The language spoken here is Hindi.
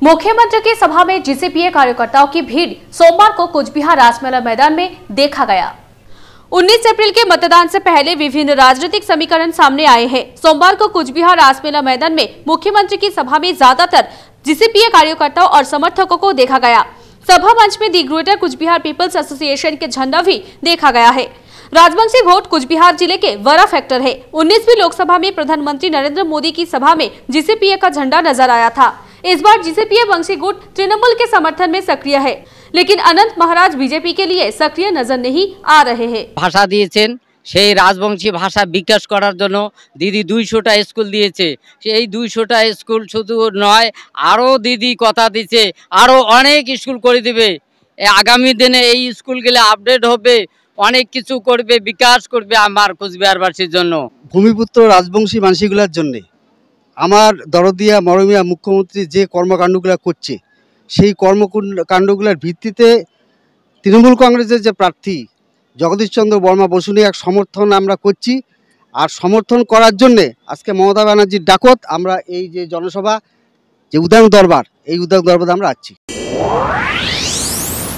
मुख्यमंत्री की सभा में जीसीपीए कार्यकर्ताओं की भीड़ सोमवार को कुचबिहार रासमेला मैदान में देखा गया। 19 अप्रैल के मतदान से पहले विभिन्न राजनीतिक समीकरण सामने आए हैं। सोमवार को कुचबिहार रासमेला मैदान में मुख्यमंत्री की सभा में ज्यादातर जीसीपीए कार्यकर्ताओं और समर्थकों को देखा गया। सभा मंच में the greater Cooch Behar peoples association के झंडा भी देखा गया है। राजवंशी घोट कुचबिहार जिले के वरा फैक्टर है। 19वीं लोकसभा में प्रधानमंत्री नरेंद्र मोदी की सभा में जीसीपीए का झंडा नजर आया था। इस बार जीसीपीए वंशी गुट तृणमूल के समर्थन में सक्रिय है, लेकिन अनंत महाराज बीजेपी के लिए सक्रिय नजर नहीं आ रहे हैं। भाषा दिएছেন সেই রাজবংশী ভাষা বিকাশ করার জন্য দিদি 200টা স্কুল দিয়েছে। সেই 200টা স্কুল শুধু নয়, আরো দিদি কথা দিয়েছে আরো অনেক স্কুল করে দিবে। আগামী দিনে এই স্কুলগুলো আপডেট হবে, অনেক কিছু করবে, বিকাশ করবে আমার কুচবিহারবাসীর জন্য। ভূমিপুত্র রাজবংশী মানসিকগুলোর জন্য আমার দরদিয়া মরমিয়া মুখ্যমন্ত্রী যে কর্মকাণ্ডগুলো করছে সেই কর্মকাণ্ডগুলোর ভিত্তিতে তৃণমূল কংগ্রেসের যে প্রার্থী জগদীশ চন্দ্র বর্মা বসু নিয়ে এক সমর্থন আমরা করছি। আর সমর্থন করার জন্যে আজকে মমতা ব্যানার্জির ডাকত আমরা এই যে জনসভা যে উদয়ন দরবার, এই উদয়ন দরবারে আমরা আসছি।